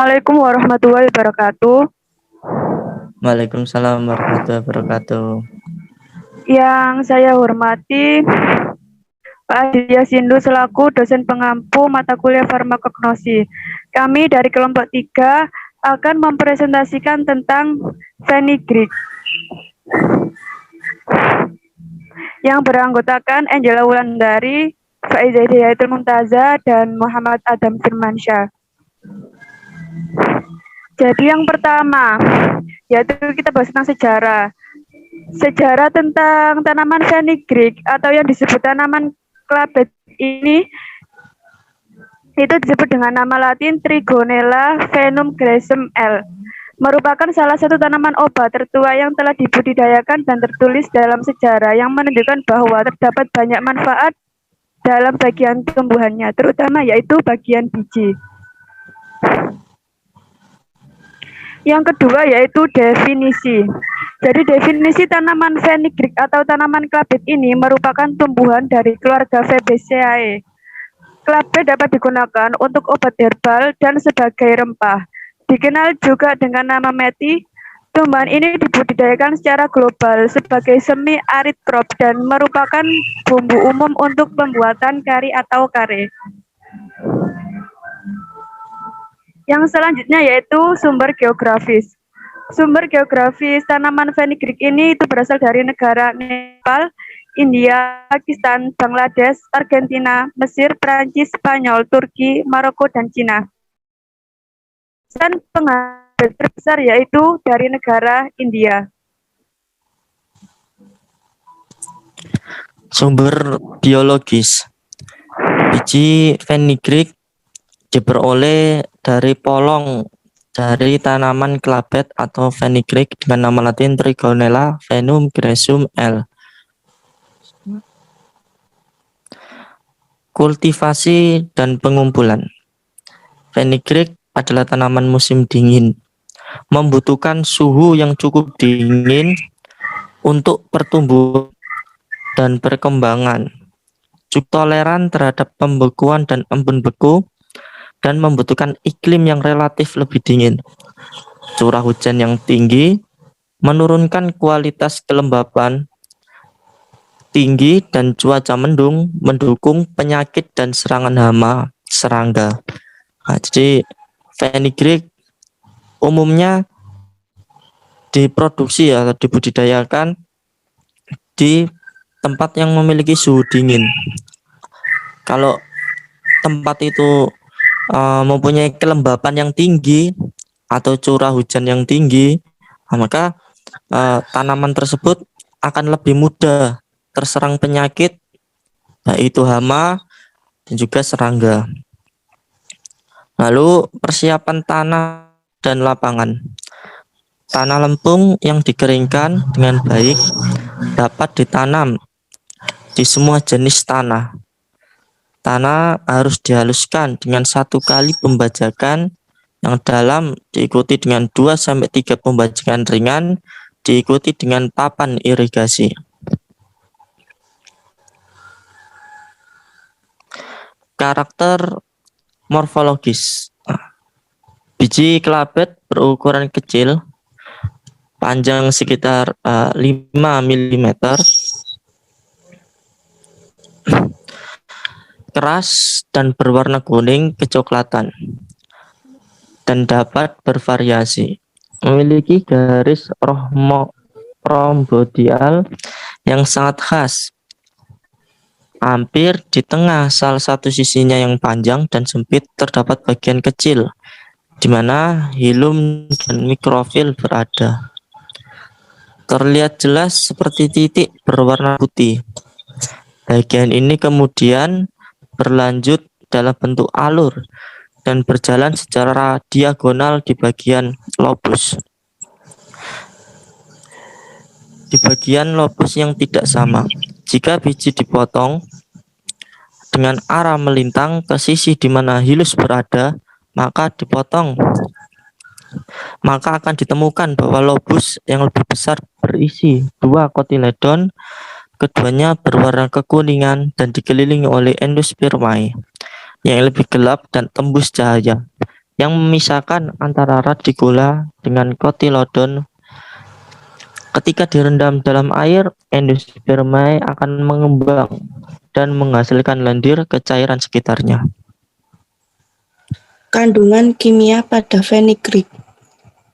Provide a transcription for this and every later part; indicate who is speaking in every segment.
Speaker 1: Assalamualaikum warahmatullahi wabarakatuh.
Speaker 2: Waalaikumsalam warahmatullahi wabarakatuh.
Speaker 1: Yang saya hormati Pak Aditya Sindu selaku dosen pengampu mata kuliah farmakognosi. Kami dari kelompok 3 akan mempresentasikan tentang fenugreek yang beranggotakan Angela Wulandari, Faiza Hidayatul Mumtaza, dan Muhammad Adam Firmansyah. Jadi yang pertama, yaitu kita bahas tentang sejarah. Sejarah tentang tanaman fenugreek atau yang disebut tanaman klabet ini itu disebut dengan nama latin Trigonella venum gracem L. Merupakan salah satu tanaman obat tertua yang telah dibudidayakan dan tertulis dalam sejarah yang menunjukkan bahwa terdapat banyak manfaat dalam bagian tumbuhannya, terutama yaitu bagian biji. Yang kedua yaitu definisi. Jadi definisi tanaman fenugreek atau tanaman klabet ini merupakan tumbuhan dari keluarga Fabaceae. Klabet dapat digunakan untuk obat herbal dan sebagai rempah. Dikenal juga dengan nama meti. Tumbuhan ini dibudidayakan secara global sebagai semi-arid crop dan merupakan bumbu umum untuk pembuatan kari atau kare. Yang selanjutnya yaitu sumber geografis. Sumber geografis tanaman fenugreek ini itu berasal dari negara Nepal, India, Pakistan, Bangladesh, Argentina, Mesir, Perancis, Spanyol, Turki, Maroko, dan Cina. Dan pengambil terbesar yaitu dari negara India.
Speaker 2: Sumber biologis. Biji fenugreek diperoleh dari polong dari tanaman klabet atau fenugreek dengan nama latin Trigonella venum gracem L. Kultivasi dan pengumpulan. Fenugreek adalah tanaman musim dingin, membutuhkan suhu yang cukup dingin untuk pertumbuhan dan perkembangan. Cukup toleran terhadap pembekuan dan embun beku dan membutuhkan iklim yang relatif lebih dingin. Curah hujan yang tinggi menurunkan kualitas kelembapan tinggi dan cuaca mendung mendukung penyakit dan serangan hama serangga. Nah, jadi fenugreek umumnya diproduksi atau dibudidayakan di tempat yang memiliki suhu dingin. Kalau tempat itu mempunyai kelembapan yang tinggi atau curah hujan yang tinggi, maka tanaman tersebut akan lebih mudah terserang penyakit, yaitu hama dan juga serangga. Lalu persiapan tanah dan lapangan. Tanah lempung yang dikeringkan dengan baik dapat ditanam di semua jenis tanah. Tanah harus dihaluskan dengan 1 kali pembajakan yang dalam, diikuti dengan 2-3 pembajakan ringan, diikuti dengan papan irigasi. Karakter morfologis. Biji klabet berukuran kecil, panjang sekitar 5 mm, keras dan berwarna kuning kecoklatan, dan dapat bervariasi. Memiliki garis rhombodial yang sangat khas. Hampir di tengah salah satu sisinya yang panjang dan sempit terdapat bagian kecil di mana hilum dan mikrofil berada. Terlihat jelas seperti titik berwarna putih. Bagian ini kemudian berlanjut dalam bentuk alur dan berjalan secara diagonal di bagian lobus. Di bagian lobus yang tidak sama, jika biji dipotong dengan arah melintang ke sisi di mana hilus berada, maka akan ditemukan bahwa lobus yang lebih besar berisi 2 kotiledon. Keduanya berwarna kekuningan dan dikelilingi oleh endospermae yang lebih gelap dan tembus cahaya. yang memisahkan antara radikula dengan kotilodon. Ketika direndam dalam air, endospermae akan mengembang dan menghasilkan lendir ke cairan sekitarnya.
Speaker 3: Kandungan kimia pada fenugreek: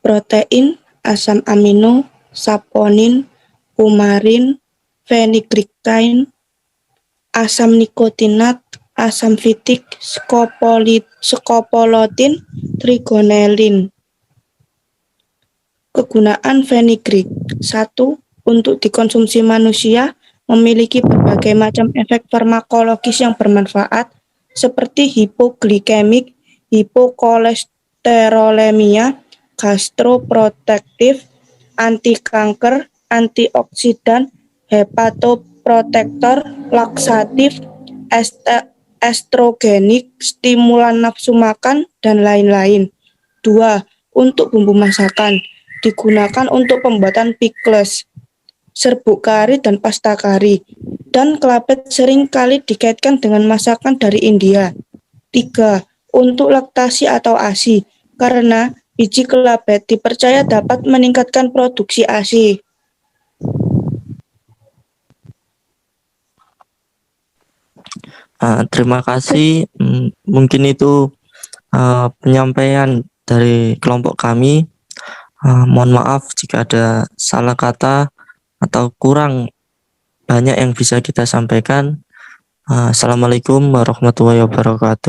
Speaker 3: protein, asam amino, saponin, kumarin, phenylglycine, asam nikotinat, asam fitik, skopolotin, trigonelin. Kegunaan fenugreek: 1. Untuk dikonsumsi manusia, memiliki berbagai macam efek farmakologis yang bermanfaat, seperti hipoglikemik, hipokolesterolemia, gastroprotektif, anti kanker, antioksidan, hepatoprotektor, laksatif, estrogenik, stimulan nafsu makan, dan lain-lain. 2. Untuk bumbu masakan, digunakan untuk pembuatan pickles, serbuk kari dan pasta kari, dan kelapet sering kali dikaitkan dengan masakan dari India. 3. Untuk laktasi atau ASI, karena biji kelabet dipercaya dapat meningkatkan produksi ASI.
Speaker 2: Terima kasih. Mungkin itu penyampaian dari kelompok kami. Mohon maaf jika ada salah kata atau kurang banyak yang bisa kita sampaikan. Assalamualaikum warahmatullahi wabarakatuh.